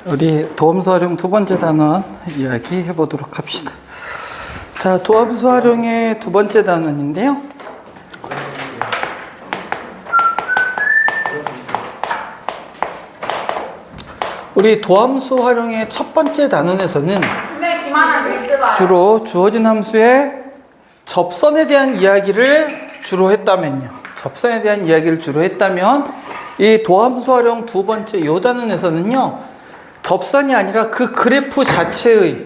우리 도함수 활용 두 번째 단원 이야기 해보도록 합시다. 자, 도함수 활용의 두 번째 단원인데요. 우리 도함수 활용의 첫 번째 단원에서는 주로 주어진 함수의 접선에 대한 이야기를 주로 했다면요. 접선에 대한 이야기를 주로 했다면 이 도함수 활용 두 번째 요 단원에서는요. 접선이 아니라 그 그래프 자체의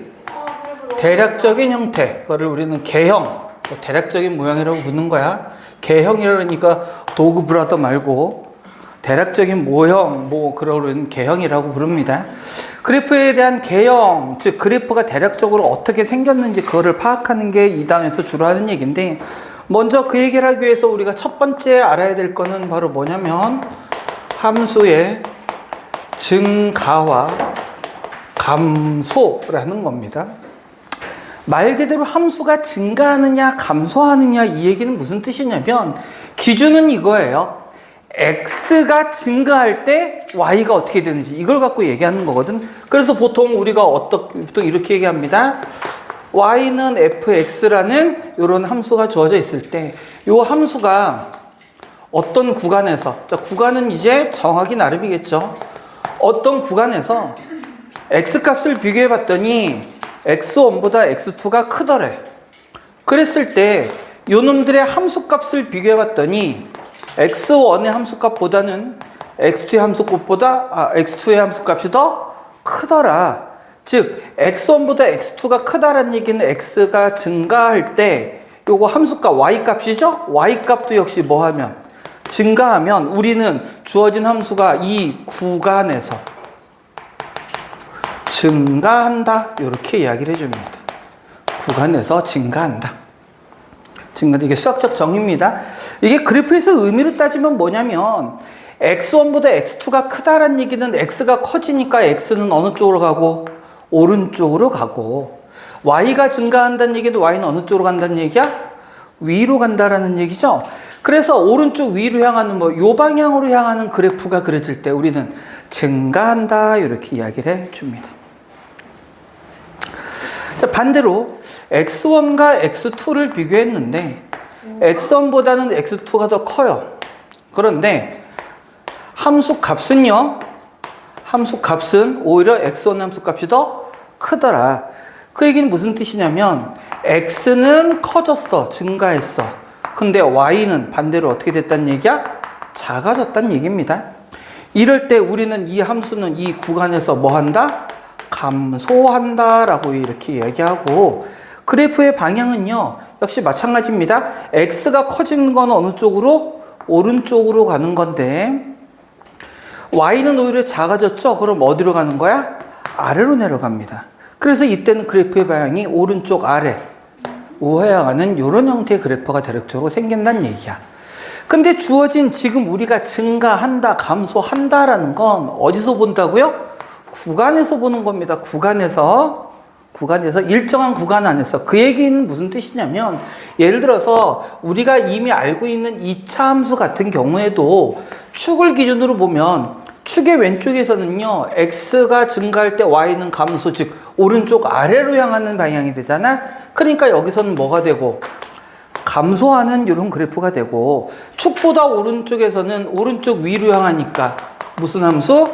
대략적인 형태, 그거를 우리는 개형, 대략적인 모양이라고 부르는 거야. 개형이라니까 도구 브라더 말고 대략적인 모형, 그러는 개형이라고 부릅니다. 그래프에 대한 개형, 즉 그래프가 대략적으로 어떻게 생겼는지 그거를 파악하는 게 이 단에서 주로 하는 얘기인데, 먼저 그 얘기를 하기 위해서 우리가 첫 번째 알아야 될 거는 바로 뭐냐면 함수의 증가와 감소라는 겁니다. 말 그대로 함수가 증가하느냐 감소하느냐 이 얘기는 무슨 뜻이냐면 기준은 이거예요. x가 증가할 때 y가 어떻게 되는지 이걸 갖고 얘기하는 거거든. 그래서 보통 우리가 보통 이렇게 얘기합니다. y는 fx라는 이런 함수가 주어져 있을 때 이 함수가 어떤 구간에서, 자, 구간은 이제 정하기 나름이겠죠. 어떤 구간에서 x값을 비교해 봤더니 x1보다 x2가 크더래. 그랬을 때 요놈들의 함수값을 비교해 봤더니 x1의 함수값보다는 x2의 함수값이 더 크더라. 즉 x1보다 x2가 크다라는 얘기는 x가 증가할 때 요거 함수값 y값이죠? y값도 역시 뭐하면 증가하면 우리는 주어진 함수가 이 구간에서 증가한다 이렇게 이야기를 해줍니다. 구간에서 증가한다. 이게 수학적 정의입니다. 이게 그래프에서 의미로 따지면 뭐냐면 x1보다 x2가 크다라는 얘기는 x가 커지니까 x는 어느 쪽으로 가고 오른쪽으로 가고, y가 증가한다는 얘기는 y는 어느 쪽으로 간다는 얘기야? 위로 간다라는 얘기죠. 그래서 오른쪽 위로 향하는 요 방향으로 향하는 그래프가 그려질 때 우리는 증가한다 이렇게 이야기를 해줍니다. 자, 반대로 x1과 x2를 비교했는데 x1보다는 x2가 더 커요. 그런데 함수값은 오히려 x1 함수값이 더 크더라. 그 얘기는 무슨 뜻이냐면 x는 커졌어, 증가했어. 근데 y는 반대로 어떻게 됐다는 얘기야? 작아졌다는 얘기입니다. 이럴 때 우리는 이 함수는 이 구간에서 뭐한다? 감소한다 라고 이렇게 얘기하고, 그래프의 방향은요 역시 마찬가지입니다. x가 커지는 건 어느 쪽으로? 오른쪽으로 가는 건데 y는 오히려 작아졌죠? 그럼 어디로 가는 거야? 아래로 내려갑니다. 그래서 이때는 그래프의 방향이 오른쪽 아래 우하향하는 이런 형태의 그래프가 대략적으로 생긴다는 얘기야. 근데 주어진 지금 우리가 증가한다 감소한다라는 건 어디서 본다고요? 구간에서 보는 겁니다. 구간에서 일정한 구간 안에서. 그 얘기는 무슨 뜻이냐면 예를 들어서 우리가 이미 알고 있는 2차 함수 같은 경우에도 축을 기준으로 보면 축의 왼쪽에서는요 x가 증가할 때 y는 감소, 즉 오른쪽 아래로 향하는 방향이 되잖아. 그러니까 여기서는 뭐가 되고 감소하는 이런 그래프가 되고, 축보다 오른쪽에서는 오른쪽 위로 향하니까 무슨 함수?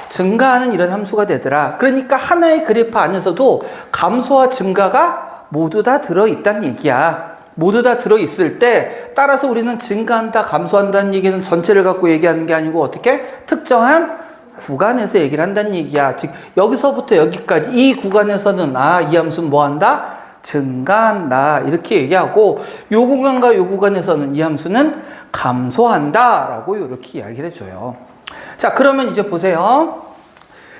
증가하는 이런 함수가 되더라. 그러니까 하나의 그래프 안에서도 감소와 증가가 모두 다 들어있다는 얘기야. 모두 다 들어있을 때 따라서 우리는 증가한다 감소한다는 얘기는 전체를 갖고 얘기하는 게 아니고 어떻게? 특정한 구간에서 얘기를 한다는 얘기야. 즉 여기서부터 여기까지 이 구간에서는 이 함수는 뭐한다? 증가한다 이렇게 얘기하고, 요 구간과 요 구간에서는 이 함수는 감소한다 라고 이렇게 이야기를 해줘요. 자, 그러면 이제 보세요.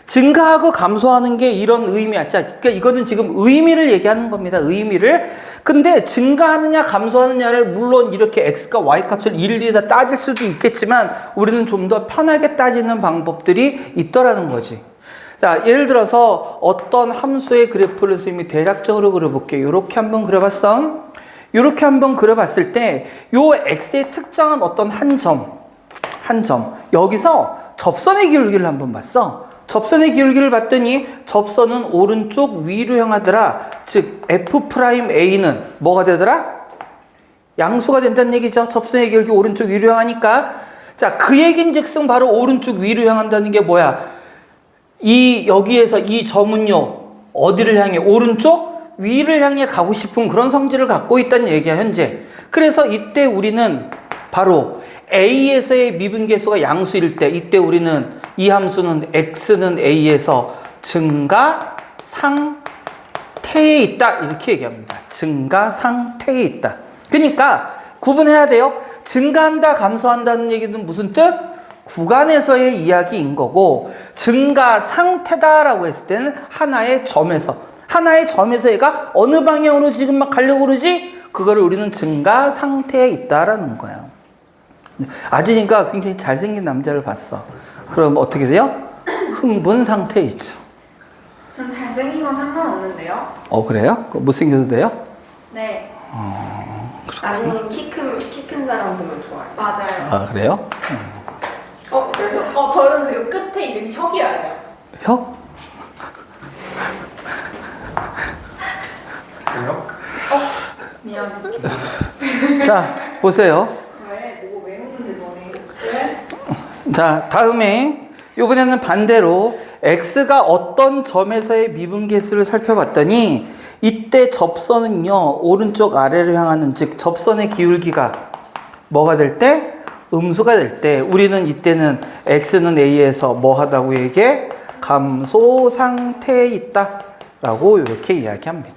증가하고 감소하는 게 이런 의미야. 자, 그러니까 이거는 지금 의미를 얘기하는 겁니다. 의미를. 근데 증가하느냐 감소하느냐를 물론 이렇게 x과 y 값을 일일이 다 따질 수도 있겠지만 우리는 좀 더 편하게 따지는 방법들이 있더라는 거지. 자, 예를 들어서 어떤 함수의 그래프를 선생님이 대략적으로 그려볼게요. 이렇게 한번 그려봤어. 이렇게 한번 그려봤을 때 요 x의 특정한 어떤 한 점 여기서 접선의 기울기를 한번 봤어. 접선의 기울기를 봤더니 접선은 오른쪽 위로 향하더라. 즉 F'A는 뭐가 되더라? 양수가 된다는 얘기죠. 접선의 기울기 오른쪽 위로 향하니까. 자, 그 얘긴즉슨 바로 오른쪽 위로 향한다는 게 뭐야? 여기에서 이 점은요, 어디를 향해? 오른쪽 위를 향해 가고 싶은 그런 성질을 갖고 있다는 얘기야, 현재. 그래서 이때 우리는 바로 A에서의 미분계수가 양수일 때, 이때 우리는 이 함수는 x는 A에서 증가 상태에 있다. 이렇게 얘기합니다. 증가 상태에 있다. 그러니까 구분해야 돼요. 증가한다, 감소한다는 얘기는 무슨 뜻? 구간에서의 이야기인 거고, 증가 상태다라고 했을 때는 하나의 점에서 얘가 어느 방향으로 지금 막 가려고 그러지? 그거를 우리는 증가 상태에 있다라는 거야. 아진이가 굉장히 잘생긴 남자를 봤어. 그럼 어떻게 돼요? 흥분 상태에 있죠. 전 잘생긴 건 상관없는데요. 그래요? 못생겨도 돼요? 네. 아니면 키 큰 사람 보면 좋아요. 맞아요. 아, 그래요? 그래서 저는 그리고 끝에 이름이 혁이에요. 혁? 미안. 자, 보세요. 왜 외우는데 너네? 왜? 자, 다음에 이번에는 반대로 x가 어떤 점에서의 미분계수를 살펴봤더니 이때 접선은요, 오른쪽 아래로 향하는, 즉 접선의 기울기가 뭐가 될 때? 음수가 될 때 우리는 이때는 x는 a에서 뭐 하다고 얘기해? 감소 상태에 있다 라고 이렇게 이야기합니다.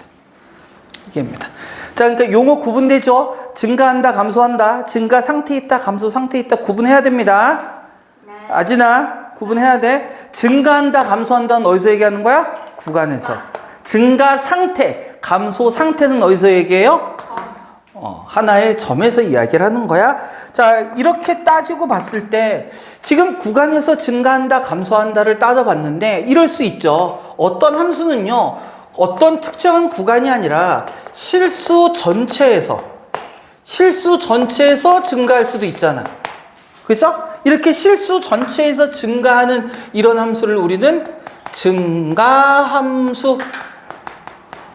이게입니다. 자, 그러니까 용어 구분되죠? 증가한다, 감소한다, 증가 상태에 있다, 감소 상태에 있다 구분해야 됩니다. 네. 아진아, 구분해야 돼. 증가한다, 감소한다는 어디서 얘기하는 거야? 구간에서. 증가 상태, 감소 상태는 어디서 얘기해요? 하나의 점에서 이야기를 하는 거야. 자, 이렇게 따지고 봤을 때 지금 구간에서 증가한다, 감소한다를 따져봤는데 이럴 수 있죠. 어떤 함수는요, 어떤 특정한 구간이 아니라 실수 전체에서 증가할 수도 있잖아. 그죠? 이렇게 실수 전체에서 증가하는 이런 함수를 우리는 증가함수,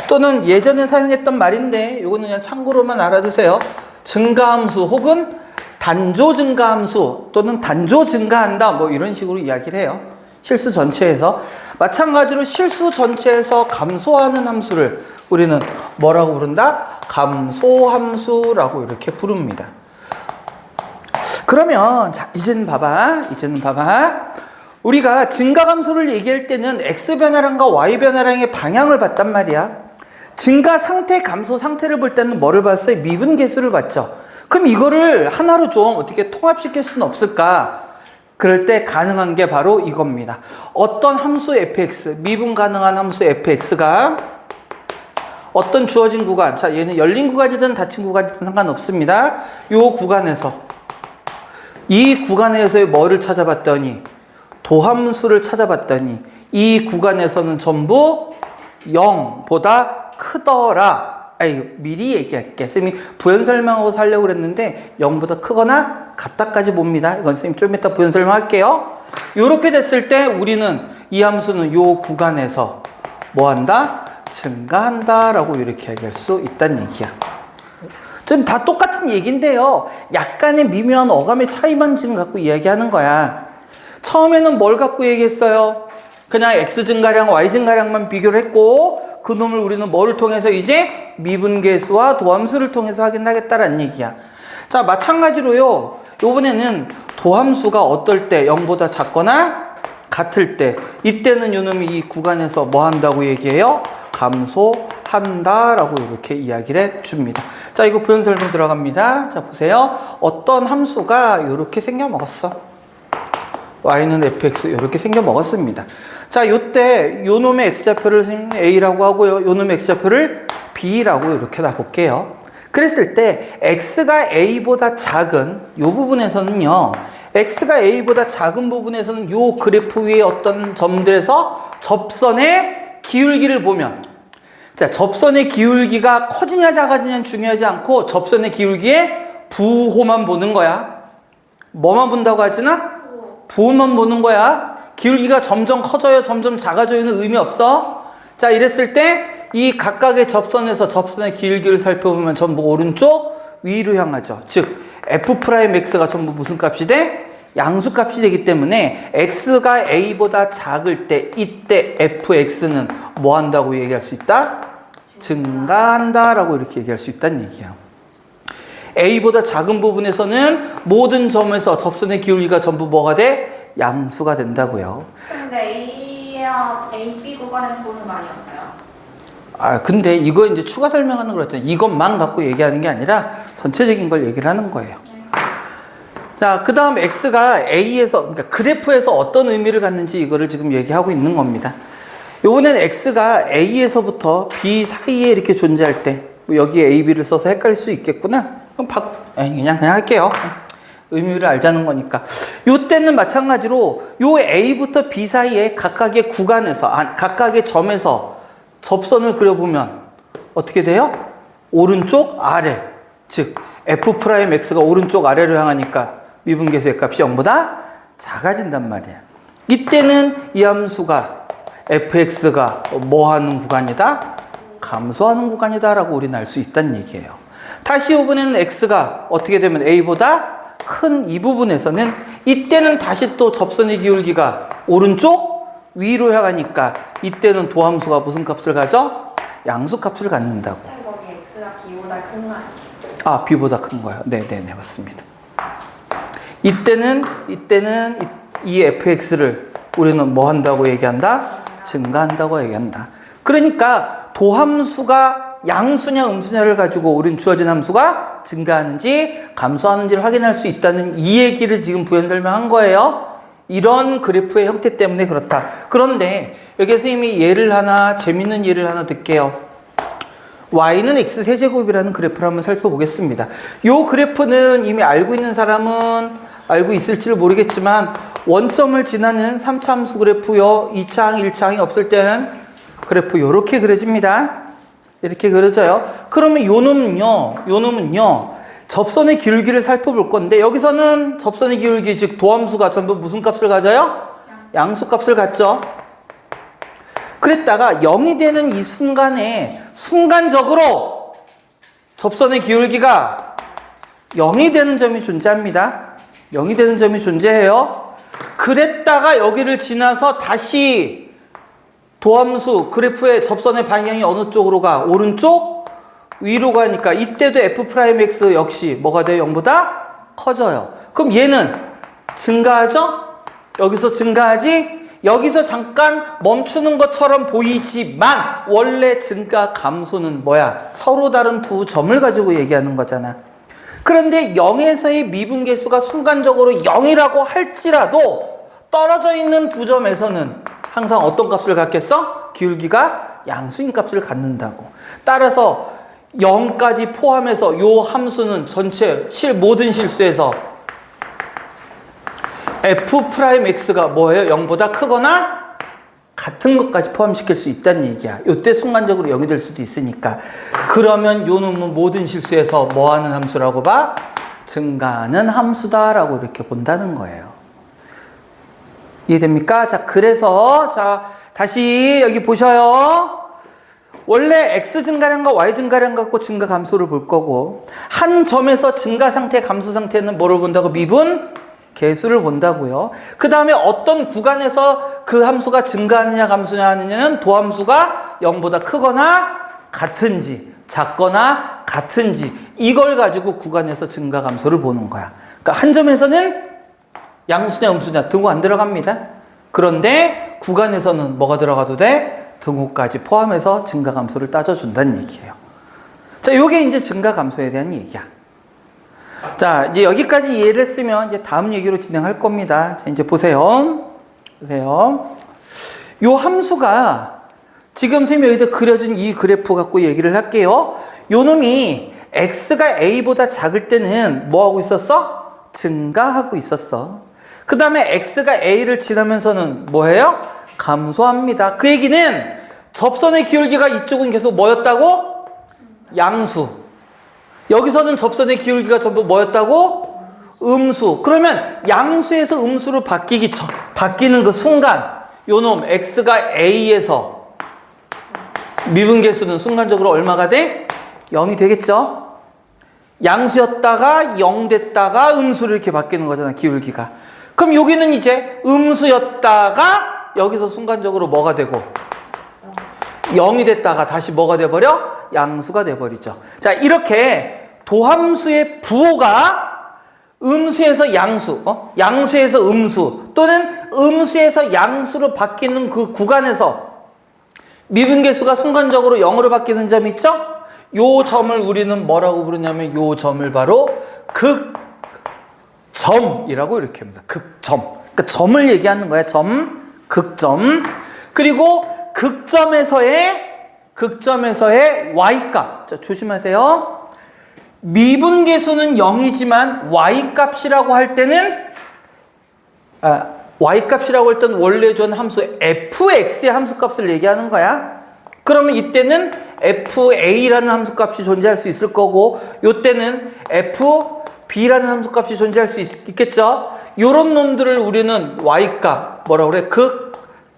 또는 예전에 사용했던 말인데 이거는 그냥 참고로만 알아두세요. 증가함수 혹은 단조 증가함수 또는 단조 증가한다, 뭐 이런 식으로 이야기를 해요. 실수 전체에서. 마찬가지로 실수 전체에서 감소하는 함수를 우리는 뭐라고 부른다? 감소함수라고 이렇게 부릅니다. 그러면 자, 이제는 봐봐. 우리가 증가감소를 얘기할 때는 X변화량과 Y변화량의 방향을 봤단 말이야. 증가 상태, 감소 상태를 볼 때는 뭐를 봤어요? 미분계수를 봤죠. 그럼 이거를 하나로 좀 어떻게 통합시킬 수는 없을까? 그럴 때 가능한 게 바로 이겁니다. 어떤 함수 fx, 미분 가능한 함수 fx가 어떤 주어진 구간, 자, 얘는 열린 구간이든 닫힌 구간이든 상관없습니다. 요 구간에서, 이 구간에서의 뭐를 찾아봤더니, 도함수를 찾아봤더니 이 구간에서는 전부 0보다 크더라. 미리 얘기할게. 선생님이 부연 설명하고 살려고 그랬는데 0보다 크거나 같다까지 봅니다. 이건 선생님 좀 이따 부연 설명할게요. 이렇게 됐을 때 우리는 이 함수는 요 구간에서 뭐 한다? 증가한다 라고 이렇게 얘기할 수 있다는 얘기야. 지금 다 똑같은 얘기인데요, 약간의 미묘한 어감의 차이만 지금 갖고 이야기하는 거야. 처음에는 뭘 갖고 얘기했어요? 그냥 x 증가량, y 증가량만 비교를 했고 그 놈을 우리는 뭐를 통해서 이제 미분계수와 도함수를 통해서 확인하겠다라는 얘기야. 자, 마찬가지로요, 요번에는 도함수가 어떨 때 0보다 작거나 같을 때, 이때는 요놈이 이 구간에서 뭐 한다고 얘기해요? 감소한다라고 이렇게 이야기를 해줍니다. 자, 이거 부연 설명 들어갑니다. 자, 보세요. 어떤 함수가 이렇게 생겨 먹었어. y는 fx 이렇게 생겨 먹었습니다. 자, 요때 요 놈의 x좌표를 a라고 하고요, 요 놈의 x좌표를 b라고 이렇게 다 볼게요. 그랬을 때 x가 a보다 작은 요 부분에서는요, x가 a보다 작은 부분에서는 요 그래프 위에 어떤 점들에서 접선의 기울기를 보면, 자, 접선의 기울기가 커지냐 작아지냐는 중요하지 않고 접선의 기울기의 부호만 보는 거야. 뭐만 본다고 하지나? 부호만 보는 거야. 기울기가 점점 커져요, 점점 작아져요는 의미 없어? 자, 이랬을 때 이 각각의 접선에서 접선의 기울기를 살펴보면 전부 오른쪽 위로 향하죠. 즉 f'x가 전부 무슨 값이 돼? 양수값이 되기 때문에 x가 a보다 작을 때 이때 fx는 뭐 한다고 얘기할 수 있다? 증가한다 라고 이렇게 얘기할 수 있다는 얘기야. a보다 작은 부분에서는 모든 점에서 접선의 기울기가 전부 뭐가 돼? 양수가 된다고요. 근데 A와 AB 구간에서 보는 거 아니었어요? 근데 이거 이제 추가 설명하는 거였잖아요. 이것만 갖고 얘기하는 게 아니라 전체적인 걸 얘기를 하는 거예요. 자, 그 다음 x가 a에서, 그러니까 그래프에서 어떤 의미를 갖는지 이거를 지금 얘기하고 있는 겁니다. 요번엔 x가 a에서부터 b 사이에 이렇게 존재할 때, 뭐 여기에 a, b를 써서 헷갈릴 수 있겠구나. 그럼 그냥 할게요. 의미를 알자는 거니까. 요 때는 마찬가지로 요 a부터 b 사이에 각각의 구간에서, 각각의 점에서 접선을 그려보면 어떻게 돼요? 오른쪽 아래, 즉 f'x가 오른쪽 아래로 향하니까 미분계수의 값이 0보다 작아진단 말이야. 이때는 이 함수가 fx가 뭐 하는 구간이다? 감소하는 구간이다 라고 우리는 알 수 있다는 얘기예요. 다시 이번에는 x가 어떻게 되면 a보다 큰 이 부분에서는 이때는 다시 또 접선의 기울기가 오른쪽 위로 향하니까 이때는 도함수가 무슨 값을 가져? 양수값을 갖는다고. 거기 X가 B보다 큰 거 아니에요? b보다 큰 거예요. 네네네, 맞습니다. 이때는 이 fx를 우리는 뭐 한다고 얘기한다? 증가한다고 얘기한다. 그러니까 도함수가 양수냐 음수냐를 가지고 우린 주어진 함수가 증가하는지 감소하는지를 확인할 수 있다는 이 얘기를 지금 부연 설명한 거예요. 이런 그래프의 형태 때문에 그렇다. 그런데 여기 선생님이 재밌는 예를 하나 들게요. y는 x 세제곱이라는 그래프를 한번 살펴보겠습니다. 이 그래프는 이미 알고 있는 사람은 알고 있을지를 모르겠지만 원점을 지나는 3차 함수 그래프요, 2차항, 1차항이 없을 때는 그래프 이렇게 그려집니다. 이렇게 그려져요. 그러면 요 놈은요 접선의 기울기를 살펴볼 건데 여기서는 접선의 기울기 즉 도함수가 전부 무슨 값을 가져요? 양수값을 갖죠. 그랬다가 0이 되는 이 순간에 순간적으로 접선의 기울기가 0이 되는 점이 존재합니다. 0이 되는 점이 존재해요. 그랬다가 여기를 지나서 다시 도함수 그래프의 접선의 방향이 어느 쪽으로 가? 오른쪽? 위로 가니까 이때도 f'x 역시 뭐가 돼요? 0보다 커져요. 그럼 얘는 증가하죠? 여기서 증가하지? 여기서 잠깐 멈추는 것처럼 보이지만 원래 증가 감소는 뭐야? 서로 다른 두 점을 가지고 얘기하는 거잖아. 그런데 0에서의 미분계수가 순간적으로 0이라고 할지라도 떨어져 있는 두 점에서는 항상 어떤 값을 갖겠어? 기울기가 양수인 값을 갖는다고. 따라서 0까지 포함해서 요 함수는 전체 모든 실수에서 f'x가 뭐예요? 0보다 크거나 같은 것까지 포함시킬 수 있다는 얘기야. 요때 순간적으로 0이 될 수도 있으니까. 그러면 요 놈은 모든 실수에서 뭐 하는 함수라고 봐? 증가하는 함수다라고 이렇게 본다는 거예요. 이해됩니까? 자, 그래서 다시 여기 보셔요. 원래 x 증가량과 y 증가량 갖고 증가 감소를 볼 거고 한 점에서 증가 상태, 감소 상태는 뭐를 본다고? 미분 계수를 본다고요. 그 다음에 어떤 구간에서 그 함수가 증가하느냐 감소냐 하느냐는 도함수가 0보다 크거나 같은지 작거나 같은지 이걸 가지고 구간에서 증가 감소를 보는 거야. 그러니까 한 점에서는 양수냐 음수냐 등호 안 들어갑니다. 그런데 구간에서는 뭐가 들어가도 돼? 등호까지 포함해서 증가 감소를 따져준다는 얘기예요. 자, 요게 이제 증가 감소에 대한 얘기야. 자, 이제 여기까지 이해를 했으면 이제 다음 얘기로 진행할 겁니다. 자, 이제 보세요. 요 함수가 지금 선생님이 여기다 그려준 이 그래프 갖고 얘기를 할게요. 요 놈이 x가 a보다 작을 때는 뭐 하고 있었어? 증가하고 있었어. 그 다음에 x가 a를 지나면서는 뭐예요? 감소합니다. 그 얘기는 접선의 기울기가 이쪽은 계속 뭐였다고? 양수. 여기서는 접선의 기울기가 전부 뭐였다고? 음수. 그러면 양수에서 음수로 바뀌기 바뀌는 그 순간 요놈 x가 a에서 미분계수는 순간적으로 얼마가 돼? 0이 되겠죠? 양수였다가 0 됐다가 음수로 이렇게 바뀌는 거잖아, 기울기가. 그럼 여기는 이제 음수였다가 여기서 순간적으로 뭐가 되고 0이 됐다가 다시 뭐가 돼버려? 양수가 돼버리죠. 자, 이렇게 도함수의 부호가 음수에서 양수, 양수에서 음수 또는 음수에서 양수로 바뀌는 그 구간에서 미분계수가 순간적으로 0으로 바뀌는 점이 있죠? 요 점을 우리는 뭐라고 부르냐면 요 점을 바로 극점이라고 이렇게 합니다. 극점. 그러니까 점을 얘기하는 거야. 점, 극점. 그리고 극점에서의 y값. 자, 조심하세요. 미분계수는 0이지만 y값이라고 할 때는 y값이라고 할 때는 원래 준 함수 fx의 함수값을 얘기하는 거야. 그러면 이때는 fa라는 함수값이 존재할 수 있을 거고 요때는 fb라는 함수값이 존재할 수 있겠죠. 요런 놈들을 우리는 y값 뭐라고 그래?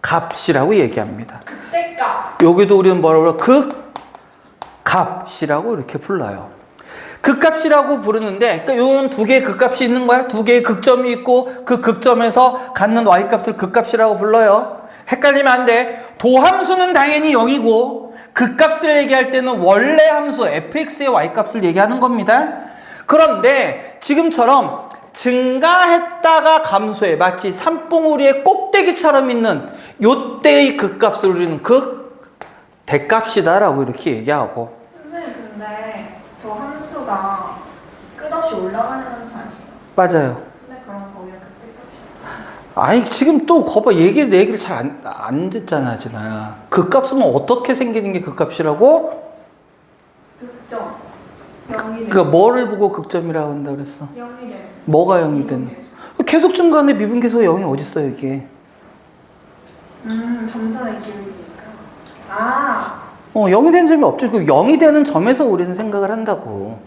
극값이라고 얘기합니다. 그때값. 여기도 우리는 뭐라고 그래? 극값이라고 이렇게 불러요. 극값이라고 부르는데, 그러니까 요런 두 개의 극값이 있는 거야. 두 개의 극점이 있고 그 극점에서 갖는 y값을 극값이라고 불러요. 헷갈리면 안 돼. 도함수는 당연히 0이고 극값을 얘기할 때는 원래 함수 fx의 y값을 얘기하는 겁니다. 그런데 지금처럼 증가했다가 감소해 마치 산봉우리의 꼭대기처럼 있는 요때의 극값을 우리는 극대값이다 라고 이렇게 얘기하고. 근데 저 함수가 끝없이 올라가는 함수 아니에요? 맞아요. 근데 그럼 거기가 그때값이에요? 아니 지금 또 거봐 내 얘기를 잘 안 듣잖아 진아야. 극값은 어떻게 생기는 게 극값이라고? 극점 0이 그러니까 뭐를 보고 극점이라고 한다 그랬어? 0이 되는 뭐가 0이 되는? 계속 증가하는데 미분계수가 0이 어딨어요 이게? 점선의 기울기니까. 아 0이 되는 점이 없죠. 그 0이 되는 점에서 우리는 생각을 한다고.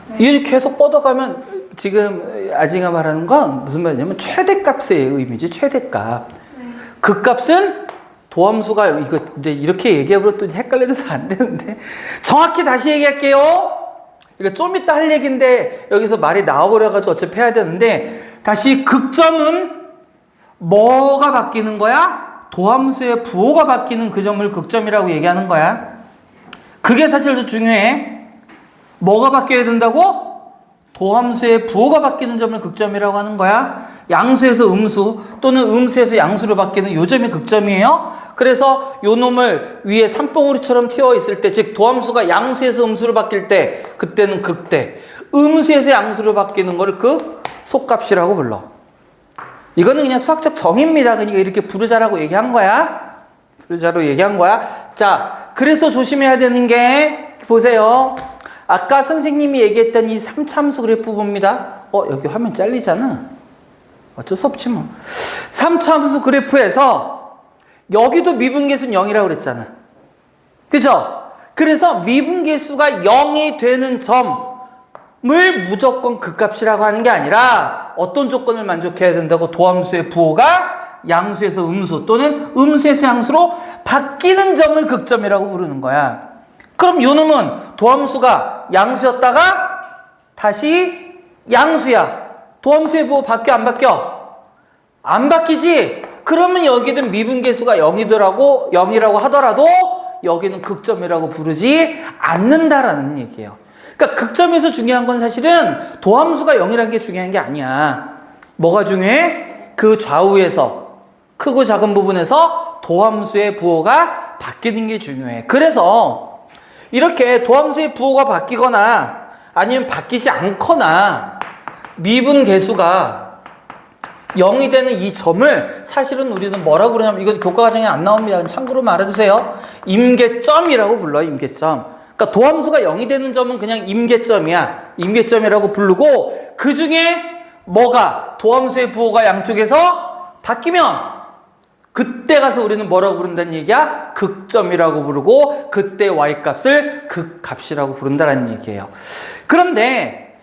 네. 이게 계속 뻗어가면 지금 아징아 말하는 건 무슨 말이냐면 최대값의 의미지. 최대값. 네. 극값은 도함수가 이거 이제 이렇게 얘기해버려 또 헷갈려서 안 되는데 정확히 다시 얘기할게요. 이거 좀 이따 할 얘기인데 여기서 말이 나와버려가지고 어차피 해야 되는데 다시 극점은 뭐가 바뀌는 거야? 도함수의 부호가 바뀌는 그 점을 극점이라고 얘기하는 거야. 그게 사실 더 중요해. 뭐가 바뀌어야 된다고? 도함수의 부호가 바뀌는 점을 극점이라고 하는 거야. 양수에서 음수 또는 음수에서 양수로 바뀌는 요 점이 극점이에요. 그래서 요 놈을 위에 산봉우리처럼 튀어 있을 때, 즉 도함수가 양수에서 음수로 바뀔 때 그때는 극대, 음수에서 양수로 바뀌는 거를 속값이라고 불러. 이거는 그냥 수학적 정의입니다. 그러니까 이렇게 부르자라고 얘기한 거야. 부르자로 얘기한 거야. 자, 그래서 조심해야 되는 게 보세요. 아까 선생님이 얘기했던 이 3차함수 그래프 봅니다. 여기 화면 잘리잖아. 어쩔 수 없지 뭐. 3차함수 그래프에서 여기도 미분계수는 0이라고 그랬잖아. 그죠? 그래서 미분계수가 0이 되는 점을 무조건 극값이라고 하는 게 아니라 어떤 조건을 만족해야 된다고? 도함수의 부호가 양수에서 음수 또는 음수에서 양수로 바뀌는 점을 극점이라고 부르는 거야. 그럼 요 놈은 도함수가 양수였다가 다시 양수야. 도함수의 부호 바뀌어 안 바뀌어? 안 바뀌지? 그러면 여기는 미분계수가 0이라고 하더라도 여기는 극점이라고 부르지 않는다라는 얘기예요. 그러니까 극점에서 중요한 건 사실은 도함수가 0이라는 게 중요한 게 아니야. 뭐가 중요해? 그 좌우에서 크고 작은 부분에서 도함수의 부호가 바뀌는 게 중요해. 그래서 이렇게 도함수의 부호가 바뀌거나 아니면 바뀌지 않거나 미분계수가 0이 되는 이 점을 사실은 우리는 뭐라고 그러냐면, 이건 교과과정에 안 나옵니다. 참고로 말해주세요. 임계점이라고 불러요. 임계점. 그러니까 도함수가 0이 되는 점은 그냥 임계점이야. 임계점이라고 부르고, 그 중에 뭐가 도함수의 부호가 양쪽에서 바뀌면 그때 가서 우리는 뭐라고 부른다는 얘기야? 극점이라고 부르고, 그때 y값을 극값이라고 부른다는 얘기예요. 그런데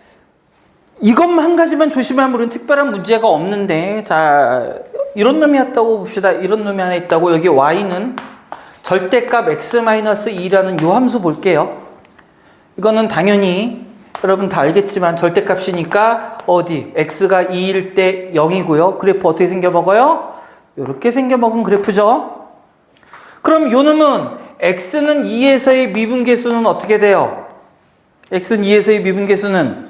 이것만 한 가지만 조심하면 우리는 특별한 문제가 없는데, 자, 이런 놈이 왔다고 봅시다. 이런 놈이 하나 있다고. 여기 y는 절대값 x-2라는 요 함수 볼게요. 이거는 당연히 여러분 다 알겠지만 절대값이니까 어디 x가 2일 때 0이고요. 그래프 어떻게 생겨먹어요? 이렇게 생겨먹은 그래프죠. 그럼 요 놈은 x는 2에서의 미분계수는 어떻게 돼요? x는 2에서의 미분계수는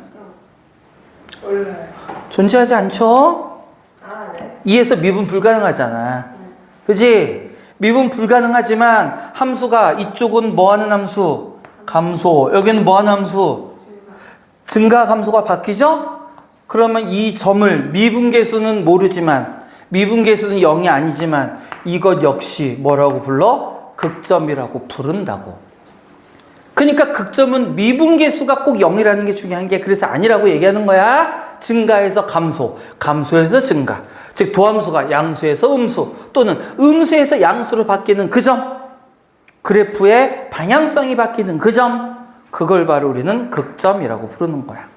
원래. 존재하지 않죠? 아, 네. 2에서 미분 불가능하잖아. 그지? 미분 불가능하지만 함수가 이쪽은 뭐 하는 함수? 감소. 여기는 뭐 하는 함수? 증가 감소가 바뀌죠? 그러면 이 점을 미분계수는 모르지만 미분계수는 0이 아니지만 이것 역시 뭐라고 불러? 극점이라고 부른다고. 그러니까 극점은 미분계수가 꼭 0이라는 게 중요한 게 그래서 아니라고 얘기하는 거야. 증가에서 감소, 감소에서 증가. 즉 도함수가 양수에서 음수 또는 음수에서 양수로 바뀌는 그 점. 그래프의 방향성이 바뀌는 그 점. 그걸 바로 우리는 극점이라고 부르는 거야.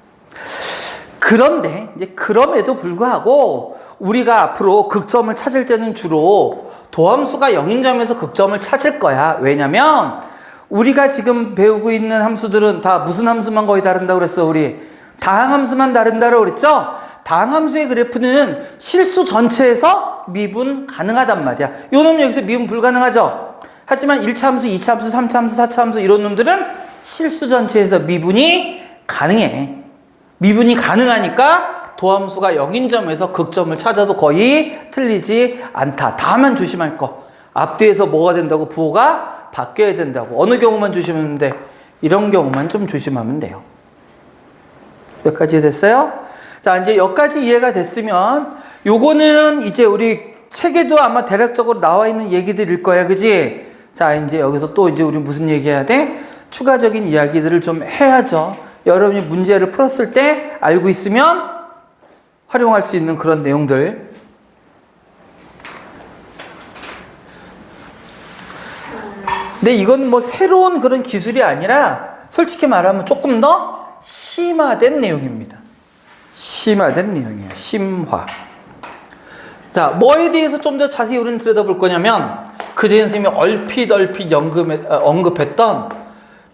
그런데 이제 그럼에도 불구하고 우리가 앞으로 극점을 찾을 때는 주로 도함수가 0인 점에서 극점을 찾을 거야. 왜냐면 우리가 지금 배우고 있는 함수들은 다 무슨 함수만 거의 다른다고 그랬어? 우리 다항함수만 다른다고 그랬죠? 다항함수의 그래프는 실수 전체에서 미분 가능하단 말이야. 요 놈은 여기서 미분 불가능하죠? 하지만 1차 함수, 2차 함수, 3차 함수, 4차 함수 이런 놈들은 실수 전체에서 미분이 가능해. 미분이 가능하니까 도함수가 0인 점에서 극점을 찾아도 거의 틀리지 않다. 다만 조심할 거. 앞뒤에서 뭐가 된다고? 부호가 바뀌어야 된다고. 어느 경우만 조심하면 돼? 이런 경우만 좀 조심하면 돼요. 여기까지 됐어요? 자, 이제 여기까지 이해가 됐으면 요거는 이제 우리 책에도 아마 대략적으로 나와 있는 얘기들일 거야. 그지? 자, 이제 여기서 또 이제 우리 무슨 얘기해야 돼? 추가적인 이야기들을 좀 해야죠. 여러분이 문제를 풀었을 때 알고 있으면 활용할 수 있는 그런 내용들. 근데 이건 뭐 새로운 그런 기술이 아니라 솔직히 말하면 조금 더 심화된 내용입니다. 심화된 내용이에요. 심화. 자, 뭐에 대해서 좀 더 자세히 우리는 들여다볼 거냐면 그전에 선생님이 얼핏 언급했던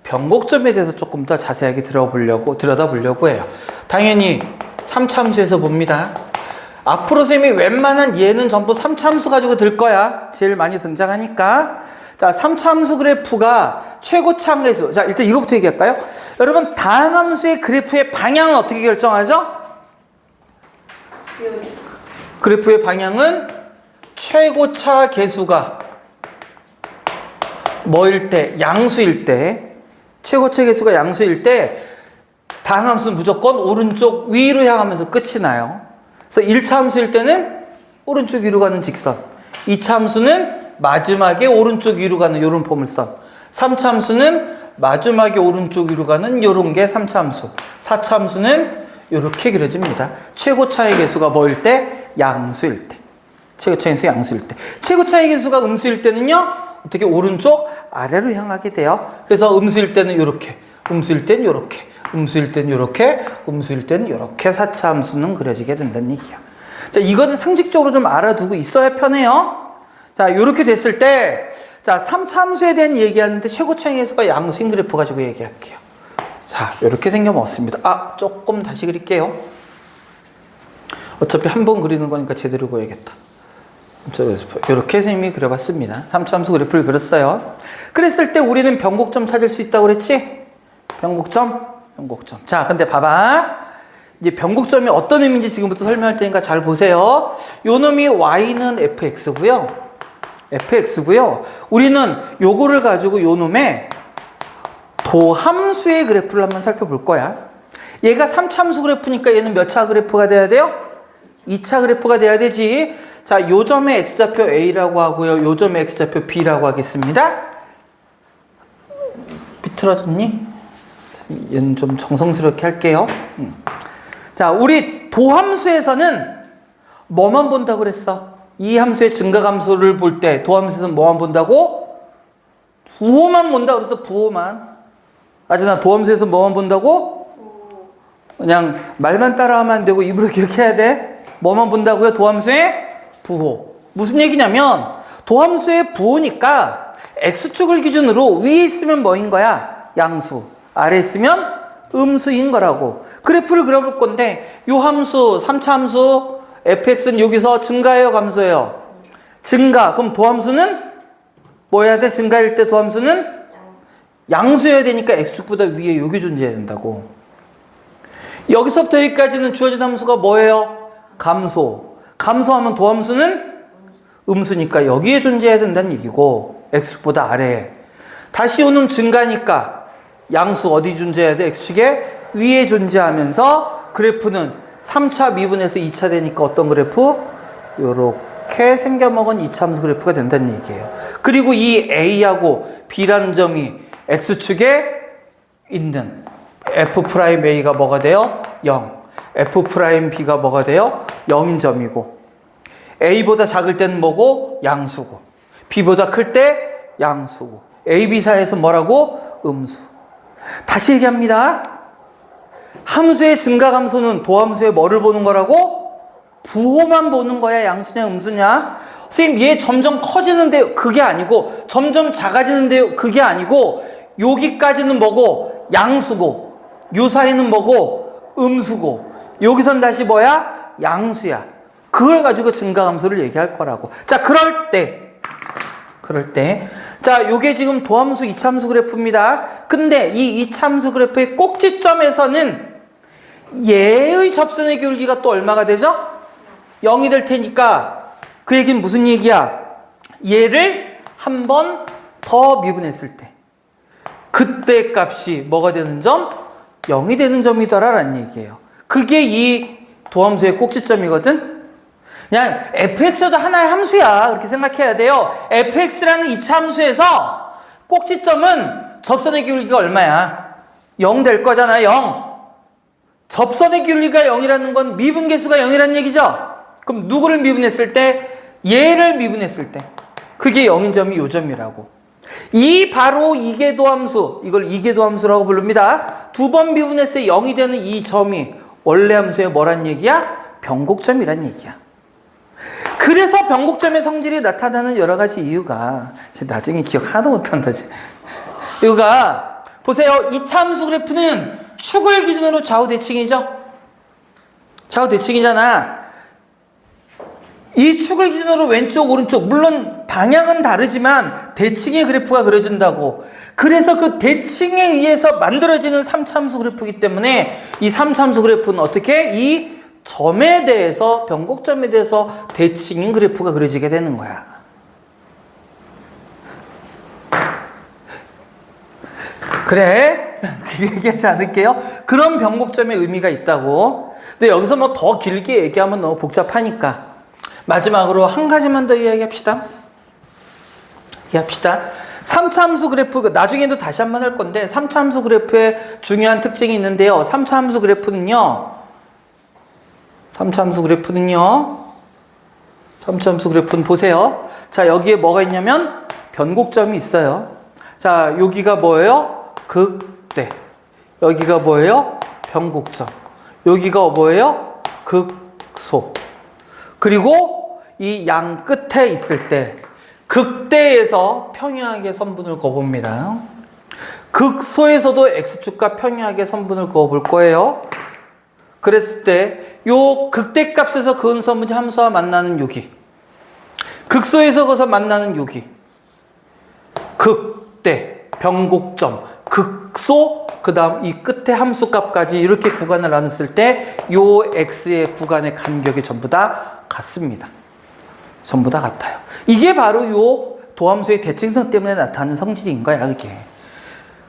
변곡점에 대해서 조금 더 자세하게 들여다보려고 해요. 당연히 3참수에서 봅니다. 앞으로 선생님이 웬만한 예는 전부 3참수 가지고 들 거야. 제일 많이 등장하니까. 자, 3참수 그래프가 최고차 함수. 자, 일단 이거부터 얘기할까요? 여러분, 다항함수의 그래프의 방향은 어떻게 결정하죠? 그래프의 방향은 최고차 계수가 뭐일 때? 양수일 때. 최고차 계수가 양수일 때 다항함수는 무조건 오른쪽 위로 향하면서 끝이 나요. 그래서 1차 함수일 때는 오른쪽 위로 가는 직선. 2차 함수는 마지막에 오른쪽 위로 가는 이런 포물선. 3차 함수는 마지막에 오른쪽 위로 가는 이런 게 3차 함수. 4차 함수는 이렇게 그려집니다. 최고차의 계수가 뭐일 때? 양수일 때. 최고차의 계수 양수일 때. 최고차의 계수가 음수일 때는요. 어떻게 오른쪽 아래로 향하게 돼요. 그래서 음수일 때는 이렇게, 음수일 때는 이렇게, 음수일 때는 이렇게, 음수일 때는 이렇게 4차 함수는 그려지게 된다는 얘기야. 자, 이거는 상식적으로 좀 알아두고 있어야 편해요. 자, 이렇게 됐을 때, 자, 3차 함수에 대한 얘기하는데 최고차의 계수가 양수인 그래프 가지고 얘기할게요. 자, 이렇게 생겨먹었습니다. 아, 조금 다시 그릴게요. 어차피 한 번 그리는 거니까 제대로 그려야겠다. 이렇게 선생님이 그려봤습니다. 3차 함수 그래프를 그렸어요. 그랬을 때 우리는 변곡점 찾을 수 있다고 그랬지? 변곡점. 자, 근데 봐봐. 이제 변곡점이 어떤 의미인지 지금부터 설명할 테니까 잘 보세요. 요 놈이 y는 fx고요. fx고요. 우리는 요거를 가지고 요 놈의 도함수의 그래프를 한번 살펴볼 거야. 얘가 3차 함수 그래프니까 얘는 몇 차 그래프가 돼야 돼요? 2차 그래프가 돼야 되지. 자, 요 점의 x좌표 A라고 하고요. 요 점의 x좌표 B라고 하겠습니다. 비틀어졌니? 얘는 좀 정성스럽게 할게요. 자, 우리 도함수에서는 뭐만 본다고 그랬어? 이 함수의 증가함수를 볼 때 도함수에서는 뭐만 본다고? 부호만 본다고 그랬어. 부호만. 아직 나 도함수에서 뭐만 본다고? 그냥 말만 따라하면 안 되고 입으로 기억해야 돼. 뭐만 본다고요? 도함수의 부호. 무슨 얘기냐면 도함수의 부호니까 x축을 기준으로 위에 있으면 뭐인 거야? 양수. 아래에 있으면 음수인 거라고. 그래프를 그려볼 건데 요 함수 3차 함수 fx는 여기서 증가해요, 감소해요? 증가. 그럼 도함수는 뭐 해야 돼? 증가일 때 도함수는 양수여야 되니까 x축보다 위에 여기 존재해야 된다고. 여기서부터 여기까지는 주어진 함수가 뭐예요? 감소. 감소하면 도함수는 음수니까 여기에 존재해야 된다는 얘기고 x축보다 아래에. 다시 오는 증가니까 양수 어디 존재해야 돼? x축에 위에 존재하면서 그래프는 3차 미분에서 2차 되니까 어떤 그래프? 요렇게 생겨먹은 2차 함수 그래프가 된다는 얘기예요. 그리고 이 a하고 b라는 점이 x축에 있는 f'a가 뭐가 돼요? 0. f'b가 뭐가 돼요? 0인 점이고 a보다 작을 때는 뭐고? 양수고 b보다 클 때 양수고 a, b 사이에서 뭐라고? 음수. 다시 얘기합니다. 함수의 증가 감소는 도함수의 뭐를 보는 거라고? 부호만 보는 거야. 양수냐 음수냐. 선생님 얘 점점 커지는데요. 그게 아니고 점점 작아지는데요. 그게 아니고 여기까지는 뭐고? 양수고 요 사이는 뭐고? 음수고 여기선 다시 뭐야? 양수야. 그걸 가지고 증가 감소를 얘기할 거라고. 자, 그럴 때 자, 요게 지금 도함수 2차함수 그래프입니다. 근데 이 2차함수 그래프의 꼭지점에서는 얘의 접선의 기울기가 또 얼마가 되죠? 0이 될 테니까 그 얘기는 무슨 얘기야? 얘를 한 번 더 미분했을 때 그때 값이 뭐가 되는 점? 0이 되는 점이더라 라는 얘기예요. 그게 이 도함수의 꼭지점이거든. 그냥 fx도 하나의 함수야. 그렇게 생각해야 돼요. fx라는 2차 함수에서 꼭지점은 접선의 기울기가 얼마야? 0 될 거잖아. 0. 접선의 기울기가 0이라는 건 미분 계수가 0이라는 얘기죠. 그럼 누구를 미분했을 때? 얘를 미분했을 때. 그게 0인 점이 요 점이라고. 바로 이계도함수, 이걸 이계도함수라고 부릅니다. 두 번 미분했을 때 0이 되는 이 점이 원래 함수의 뭐란 얘기야? 변곡점이란 얘기야. 그래서 변곡점의 성질이 나타나는 여러 가지 이유가 나중에 기억 하나도 못한다. 이유가 보세요. 2차 함수 그래프는 축을 기준으로 좌우 대칭이죠. 좌우 대칭이잖아. 이 축을 기준으로 왼쪽 오른쪽 물론 방향은 다르지만 대칭의 그래프가 그려진다고. 그래서 그 대칭에 의해서 만들어지는 3차 함수 그래프이기 때문에 이 3차 함수 그래프는 어떻게? 이 점에 대해서 변곡점에 대해서 대칭인 그래프가 그려지게 되는 거야. 그래? 얘기하지 않을게요. 그런 변곡점의 의미가 있다고. 근데 여기서 뭐 더 길게 얘기하면 너무 복잡하니까 마지막으로 한 가지만 더 이야기합시다. 3차 함수 그래프, 나중에도 다시 한번 할 건데 3차 함수 그래프의 중요한 특징이 있는데요. 3차 함수 그래프는요. 3차 함수 그래프는 보세요. 자, 여기에 뭐가 있냐면 변곡점이 있어요. 자, 여기가 뭐예요? 극대. 여기가 뭐예요? 변곡점. 여기가 뭐예요? 극소. 그리고 이 양 끝에 있을 때 극대에서 평행하게 선분을 그어봅니다. 극소에서도 x축과 평행하게 선분을 그어볼 거예요. 그랬을 때 요 극대값에서 그은 선분이 함수와 만나는 여기, 극소에서 그어서 만나는 여기, 극대, 변곡점, 극소, 그 다음 이 끝에 함수값까지 이렇게 구간을 나눴을 때 요 x의 구간의 간격이 전부 다 같습니다. 전부 다 같아요. 이게 바로 요 도함수의 대칭성 때문에 나타나는 성질인 거야, 이게.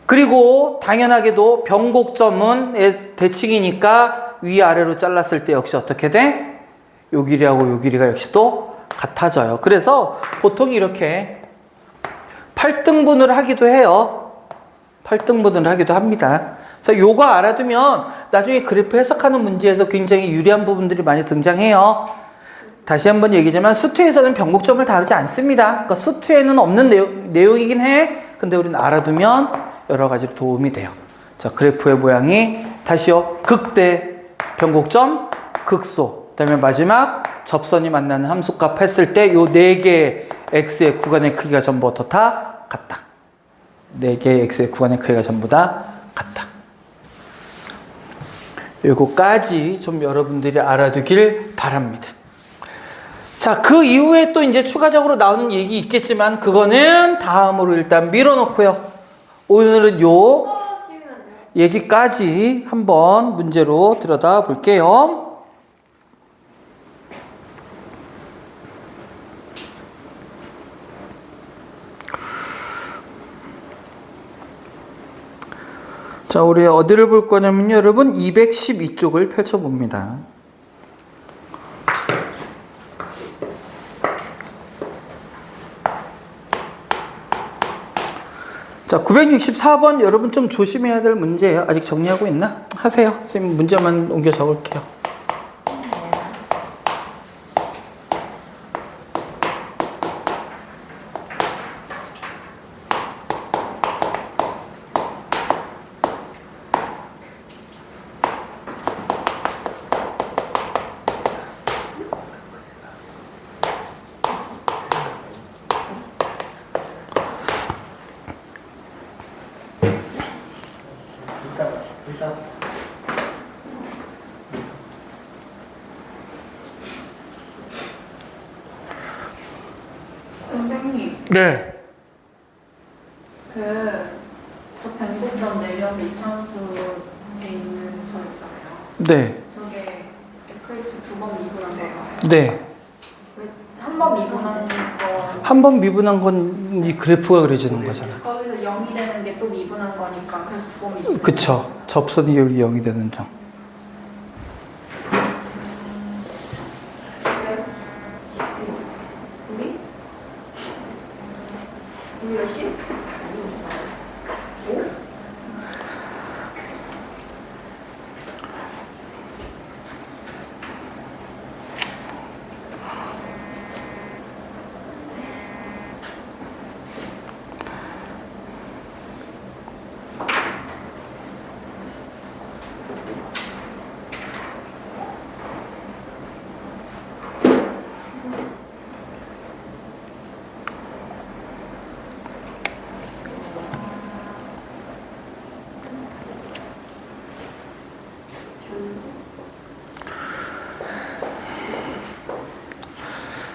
그리고 당연하게도 변곡점은 대칭이니까 위아래로 잘랐을 때 역시 어떻게 돼? 요 길이하고 요 길이가 역시 또 같아져요. 그래서 보통 이렇게 8등분을 하기도 해요. 8등분을 하기도 합니다. 그래서 요거 알아두면 나중에 그래프 해석하는 문제에서 굉장히 유리한 부분들이 많이 등장해요. 다시 한번 얘기하자면 수투에서는 변곡점을 다루지 않습니다. 그러니까 수투에는 없는 내용이긴 해. 근데 우리는 알아두면 여러 가지로 도움이 돼요. 자, 그래프의 모양이 다시요. 극대, 변곡점, 극소. 그다음에 마지막 접선이 만나는 함수값 했을 때 요 네 개의 x의 구간의 크기가 전부 다 같다. 네 개의 x의 구간의 크기가 전부 다 같다. 요거까지 좀 여러분들이 알아두길 바랍니다. 자, 그 이후에 또 이제 추가적으로 나오는 얘기 있겠지만 그거는 다음으로 일단 밀어놓고요. 오늘은 요 치우면 돼요. 얘기까지 한번 문제로 들여다 볼게요. 자, 우리 어디를 볼 거냐면요, 여러분 212쪽을 펼쳐봅니다. 자, 964번 여러분 좀 조심해야 될 문제예요. 아직 정리하고 있나? 하세요. 선생님 문제만 옮겨 적을게요. 선생님, 네. 저 변곡점 내려서 이차함수에 있는 저 있잖아요. 네. 저게 fx 두 번 미분한 거예요. 네. 한 번 미분한 거 한 번 미분한 건 이 그래프가 그려지는 거잖아. 거기서 0이 되는 게 또 미분한 거니까 그래서 두 번 미분. 그쵸. 접선이 여기 0이 되는 점. 우리가 10?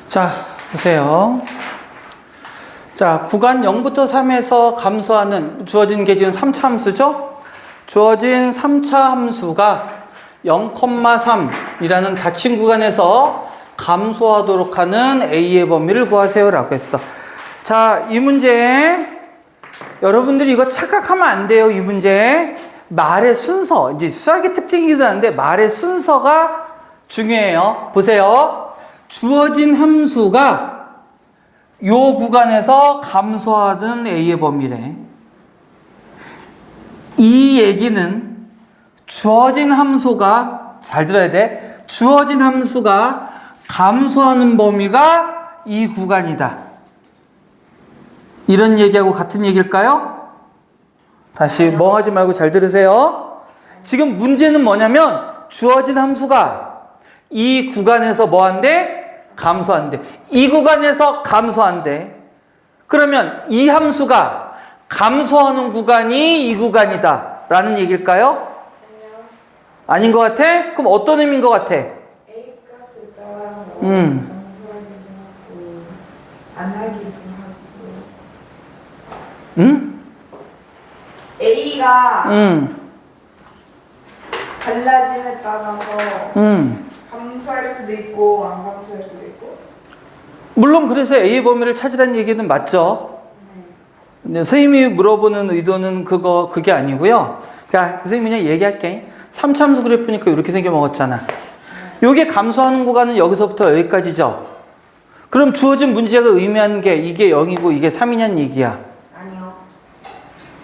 자, 보세요. 자, 구간 0부터 3에서 감소하는 주어진 게 지금 3차 함수죠? 주어진 3차 함수가 0,3이라는 닫힌 구간에서 감소하도록 하는 A의 범위를 구하세요 라고 했어. 자, 이 문제 여러분들이 이거 착각하면 안 돼요. 이 문제 말의 순서, 이제 수학의 특징이기도 한데 말의 순서가 중요해요. 보세요. 주어진 함수가 요 구간에서 감소하는 A의 범위래. 이 얘기는 주어진 함수가, 잘 들어야 돼, 주어진 함수가 감소하는 범위가 이 구간이다. 이런 얘기하고 같은 얘기일까요? 다시 멍하지 말고 잘 들으세요. 지금 문제는 뭐냐면 주어진 함수가 이 구간에서 뭐한대? 감소한대. 이 구간에서 감소한대. 그러면 이 함수가 감소하는 구간이 이 구간이다 라는 얘기일까요? 아닌 것 같아? 그럼 어떤 의미인 것 같아? A 값을 따라서 감소하기도 하고 안 하기도 하고. 응? A가 응. 달라짐에 따라서 응. 감소할 수도 있고 안 감소할 수도 있고. 물론 그래서 A의 범위를 찾으라는 얘기는 맞죠. 근데 선생님이 물어보는 의도는 그게 아니고요. 그러니까 선생님이 그냥 얘기할게. 3차 함수 그래프니까 이렇게 생겨 먹었잖아. 요게 감소하는 구간은 여기서부터 여기까지죠. 그럼 주어진 문제가 의미하는 게 이게 0이고 이게 3이냐는 얘기야. 아니요.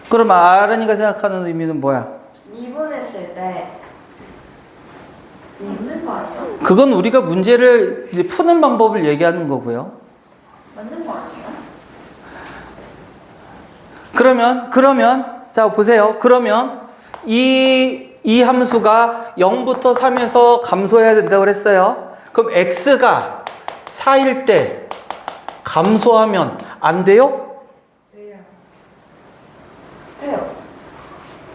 그럼 아란이가 생각하는 의미는 뭐야? 미분했을 때 맞는 거 아니에요? 그건 우리가 문제를 이제 푸는 방법을 얘기하는 거고요. 맞는 거 아니에요? 그러면 자 보세요. 그러면 이 이 함수가 0부터 3에서 감소해야 된다고 그랬어요. 그럼 x가 4일 때 감소하면 안 돼요? 돼요. 돼요.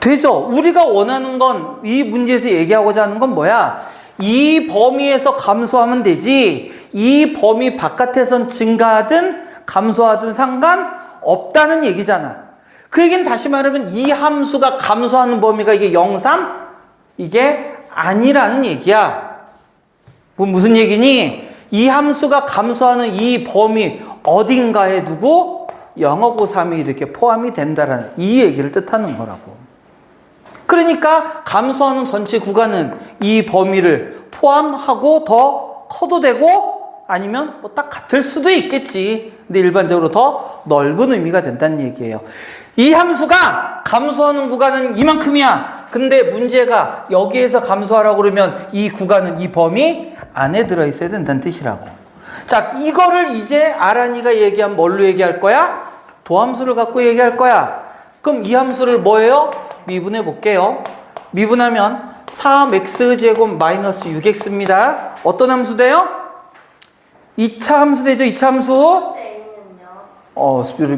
되죠. 우리가 원하는 건, 이 문제에서 얘기하고자 하는 건 뭐야? 이 범위에서 감소하면 되지, 이 범위 바깥에선 증가하든 감소하든 상관없다는 얘기잖아. 그 얘기는 다시 말하면 이 함수가 감소하는 범위가 이게 0, 3? 이게 아니라는 얘기야. 무슨 얘기니? 이 함수가 감소하는 이 범위 어딘가에 두고 0하고 3이 이렇게 포함이 된다라는 이 얘기를 뜻하는 거라고. 그러니까 감소하는 전체 구간은 이 범위를 포함하고 더 커도 되고 아니면 뭐 딱 같을 수도 있겠지. 근데 일반적으로 더 넓은 의미가 된다는 얘기예요. 이 함수가 감소하는 구간은 이만큼이야. 근데 문제가 여기에서 감소하라고 그러면 이 구간은 이 범위 안에 들어있어야 된다는 뜻이라고. 자, 이거를 이제 아란이가 얘기한 뭘로 얘기할 거야? 도함수를 갖고 얘기할 거야. 그럼 이 함수를 뭐예요? 미분해 볼게요. 미분하면 3x제곱 마이너스 6x입니다. 어떤 함수 돼요? 2차 함수 되죠? 2차 함수.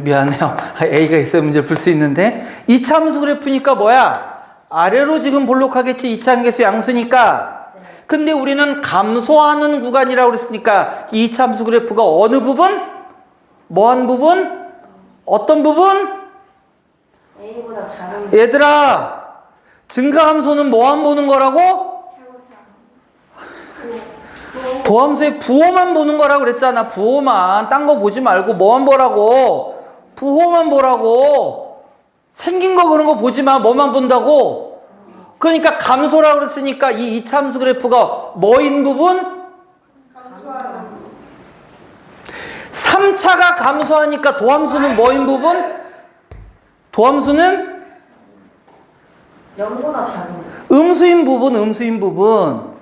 미안해요. A가 있어야 문제를 풀 수 있는데. 2차 함수 그래프니까 뭐야? 아래로 지금 볼록하겠지. 2차 함수 양수니까. 근데 우리는 감소하는 구간이라고 그랬으니까 이 2차 함수 그래프가 어느 부분? 뭐한 부분? 어떤 부분? A보다 작은 얘들아, 증가함수는 뭐만 보는 거라고? 도함수의 부호만 보는 거라고 그랬잖아. 부호만. 딴 거 보지 말고 뭐만 보라고? 부호만 보라고. 생긴 거 그런 거 보지 마. 뭐만 본다고? 그러니까 감소라고 그랬으니까 이 2차 함수 그래프가 뭐인 부분? 3차가 감소하니까 도함수는 뭐인 부분? 도함수는 0보다 작은 음수인 부분, 음수인 부분.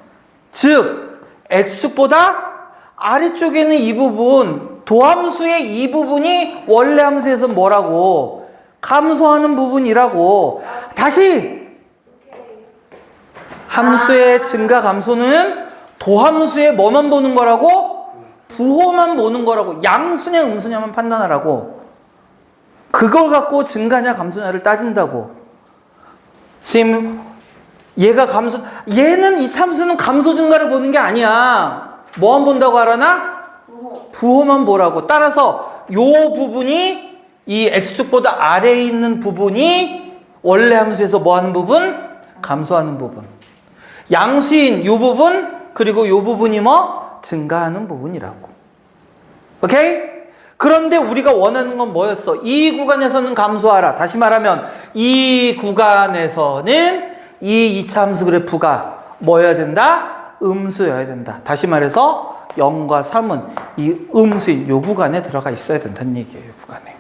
즉 x축보다 아래쪽에는 이 부분, 도함수의 이 부분이 원래 함수에서 뭐라고? 감소하는 부분이라고. 다시 함수의 증가 감소는 도함수의 뭐만 보는 거라고? 부호만 보는 거라고. 양수냐 음수냐만 판단하라고. 그걸 갖고 증가냐 감소냐를 따진다고. 선생님, 얘가 감소, 얘는 이 참수는 감소 증가를 보는 게 아니야. 뭐만 본다고 하라나? 부호만 보라고. 따라서 요 부분이 이 x축보다 아래에 있는 부분이 원래 함수에서 뭐 하는 부분? 감소하는 부분. 양수인 요 부분, 그리고 요 부분이 뭐? 증가하는 부분이라고. 오케이? 그런데 우리가 원하는 건 뭐였어? 이 구간에서는 감소하라. 다시 말하면 이 구간에서는 이 2차 함수 그래프가 뭐여야 된다? 음수여야 된다. 다시 말해서 0과 3은 이 음수인 요 구간에 들어가 있어야 된다는 얘기예요. 요 구간에.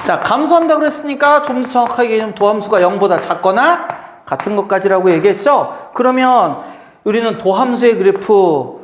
자, 감소한다고 그랬으니까 좀 더 정확하게 얘기하면 도함수가 0보다 작거나 같은 것까지라고 얘기했죠? 그러면 우리는 도함수의 그래프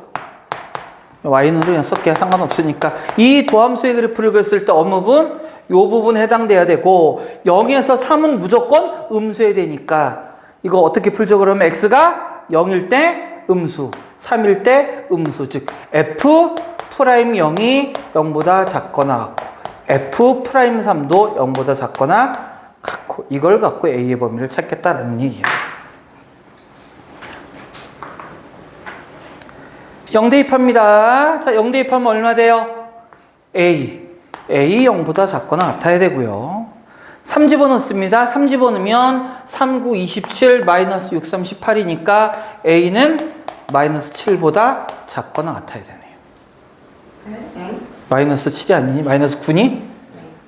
y는로 그냥 쓸게. 상관없으니까. 이 도함수의 그래프를 그렸을 때 어느 부분? 요 부분 해당돼야 되고 0에서 3은 무조건 음수해야 되니까 이거 어떻게 풀죠? 그러면 x가 0일 때 음수, 3일 때 음수. 즉 f 프라임 0이 0보다 작거나 같고 f 프라임 3도 0보다 작거나 같고 이걸 갖고 a의 범위를 찾겠다라는 얘기예요. 0 대입합니다. 자, 0 대입하면 얼마 돼요? A 0보다 작거나 같아야 되고요. 3 집어넣습니다. 3 집어넣으면 3, 9, 27, 마이너스 6, 3, 18이니까 A는 마이너스 7보다 작거나 같아야 되네요. 마이너스 7이 아니니? 마이너스 9니?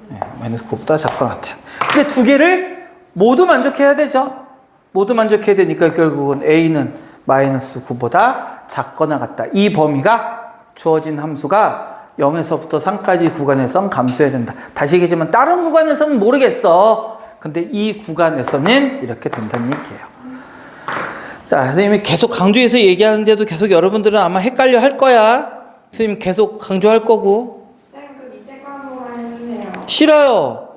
네, 마이너스 9보다 작거나 같아요. 근데 두 개를 모두 만족해야 되죠. 모두 만족해야 되니까 결국은 A는 마이너스 9보다 작거나 같다. 이 범위가 주어진 함수가 0에서부터 3까지 구간에선 감소해야 된다. 다시 얘기하지만 다른 구간에서는 모르겠어. 근데 이 구간에서는 이렇게 된다는 얘기예요. 자, 선생님이 계속 강조해서 얘기하는데도 계속 여러분들은 아마 헷갈려 할 거야. 선생님 계속 강조할 거고. 쌤, 그 밑에 거 한 번만 해주세요. 싫어요.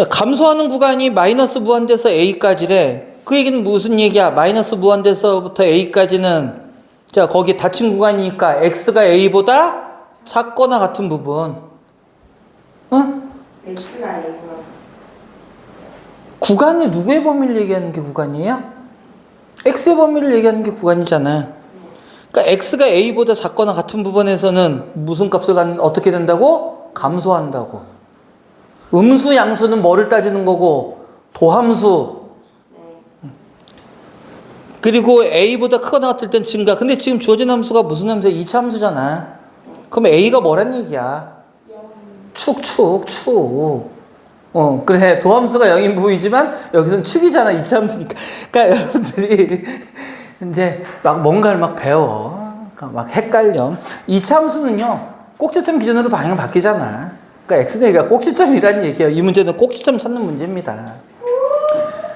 감소하는 구간이 마이너스 무한대에서 A까지래. 그 얘기는 무슨 얘기야? 마이너스 무한대에서부터 A까지는 자 거기 닫힌 구간이니까 X가 A보다 작거나 같은 부분. 응? X가 A고 구간이 누구의 범위를 얘기하는 게 구간이에요? X의 범위를 얘기하는 게 구간이잖아. 그러니까 X가 A보다 작거나 같은 부분에서는 무슨 값을 어떻게 된다고? 감소한다고. 음수, 양수는 뭐를 따지는 거고? 도함수. 그리고 A보다 크거나 같을 땐 증가. 근데 지금 주어진 함수가 무슨 함수야? 2차 함수잖아. 그럼 A가 뭐란 얘기야? 축. 그래. 도함수가 0인 부이지만 여기서는 축이잖아. 2차 함수니까. 그러니까 여러분들이 이제 막 뭔가를 막 배워. 그러니까 막 헷갈려. 2차 함수는요. 꼭지점 기준으로 방향 바뀌잖아. 그러니까 X는 꼭지점이란 얘기예요. 이 문제는 꼭지점 찾는 문제입니다.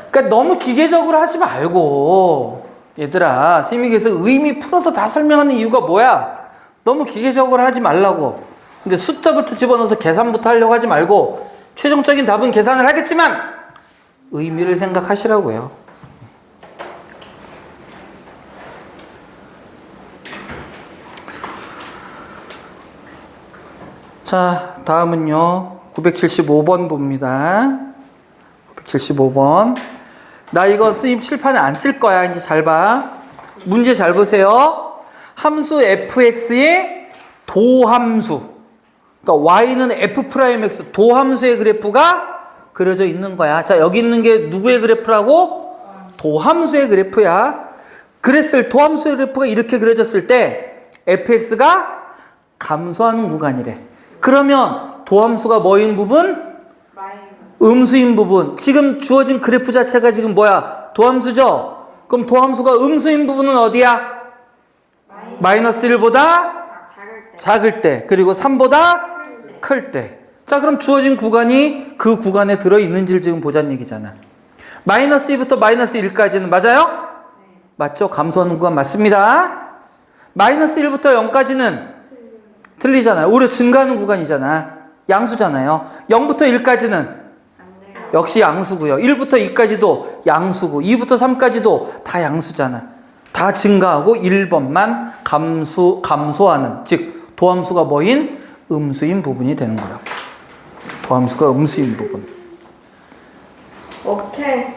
그러니까 너무 기계적으로 하지 말고 얘들아 선생님이 그래서 의미 풀어서 다 설명하는 이유가 뭐야? 너무 기계적으로 하지 말라고. 근데 숫자부터 집어넣어서 계산부터 하려고 하지 말고 최종적인 답은 계산을 하겠지만 의미를 생각하시라고요. 자, 다음은요 975번 봅니다. 975번. 나 이거 선생님 칠판에 안 쓸 거야. 이제 잘 봐. 문제 잘 보세요. 함수 fx의 도함수. 그러니까 y는 f'x 도함수의 그래프가 그려져 있는 거야. 자, 여기 있는 게 누구의 그래프라고? 도함수의 그래프야. 그랬을 도함수의 그래프가 이렇게 그려졌을 때 fx가 감소하는 구간이래. 그러면 도함수가 뭐인 부분? 음수인 부분. 지금 주어진 그래프 자체가 지금 뭐야? 도함수죠? 그럼 도함수가 음수인 부분은 어디야? 마이너스 1보다 작을 때. 그리고 3보다 클 때. 자, 그럼 주어진 구간이 그 구간에 들어있는지를 지금 보자는 얘기잖아. 마이너스 2부터 마이너스 1까지는 맞아요? 맞죠? 감소하는 구간 맞습니다. 마이너스 1부터 0까지는 틀리잖아요. 오히려 증가하는 구간이잖아. 양수잖아요. 0부터 1까지는 역시 양수고요. 1부터 2까지도 양수고 2부터 3까지도 다 양수잖아. 다 증가하고 1번만 감소하는, 즉 도함수가 뭐인? 음수인 부분이 되는 거라고. 도함수가 음수인 부분. 오케이.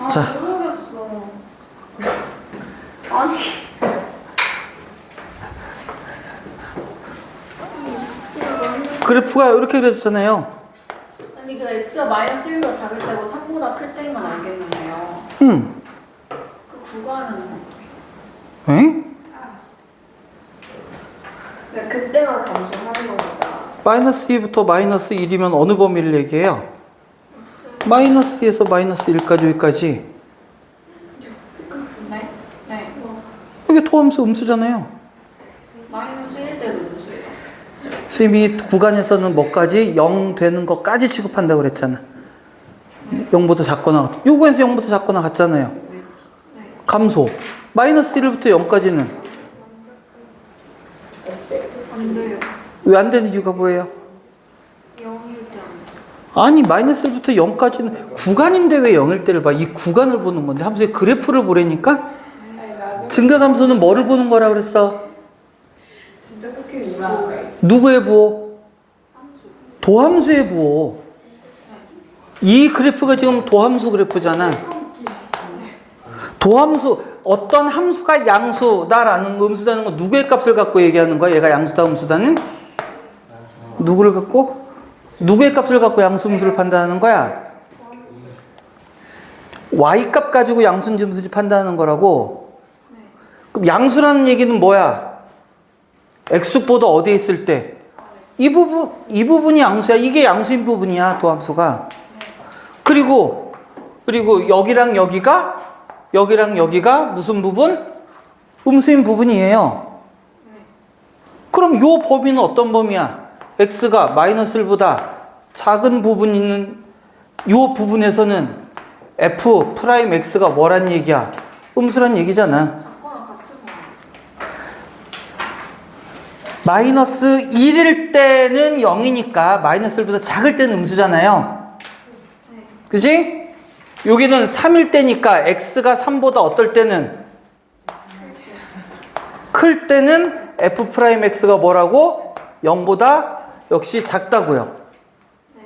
자. 모르겠어. 아니. 그래프가 이렇게 그려졌잖아요. 아니 그 x가 마이너스 1보다 작을 때고 3보다 클 때인 건 알겠는데요. 그 구간은 어떻게? 에? 그러니까 그때만 감소하는 겁니다. 마이너스 2부터 마이너스 1이면 어느 범위를 얘기해요? 마이너스 2에서 마이너스 1까지 여기까지. 네? 네. 이게 도함수 음수잖아요. 마이너스 1 때도 음수예요. 선생님이 구간에서는 뭐까지? 0 되는 것까지 취급한다고 그랬잖아. 0보다 작거나 같아. 요거에서 0보다 작거나 같잖아요. 감소. 마이너스 1부터 0까지는 안 돼요. 왜 안 되는 이유가 뭐예요? 0일 때 안 돼. 아니 마이너스 1부터 0까지는 구간인데 왜 0일 때를 봐? 이 구간을 보는 건데 함수의 그래프를 보라니까? 증가감소는 뭐를 보는 거라 그랬어? 진짜 그렇게 이만한 거 있지. 누구의 부호? 도함수의 부호. 이 그래프가 지금 도함수 그래프잖아. 도함수, 어떤 함수가 양수다라는 거, 음수다는 거 누구의 값을 갖고 얘기하는 거야? 얘가 양수다, 음수다는? 누구를 갖고? 누구의 값을 갖고 양수, 음수를 판단하는 거야? y값 가지고 양수인지 음수인지 판단하는 거라고. 그럼 양수라는 얘기는 뭐야? x축보다 어디에 있을 때? 이 부분이 양수야. 이게 양수인 부분이야, 도함수가. 그리고 여기랑 여기가 무슨 부분? 음수인 부분이에요. 그럼 요 범위는 어떤 범위야? x가 마이너스 1보다 작은 부분이 있는 요 부분에서는 f 프라임 x가 뭐란 얘기야? 음수란 얘기잖아. 작거나 같은 거 마이너스 1일 때는 0이니까 마이너스 1보다 작을 때는 음수잖아요. 네. 그지? 여기는 3일 때니까 x가 3보다 어떨 때는? 클 때는 f'x가 뭐라고? 0보다 역시 작다고요. 네.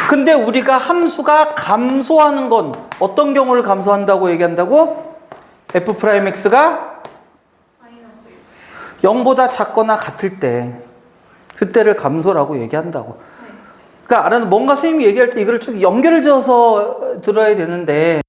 근데 우리가 함수가 감소하는 건 어떤 경우를 감소한다고 얘기한다고? f'x가 마이너스 0보다 작거나 같을 때 그때를 감소라고 얘기한다고. 네. 그러니까 뭔가 선생님이 얘기할 때 이걸 쭉 연결을 지어서 들어야 되는데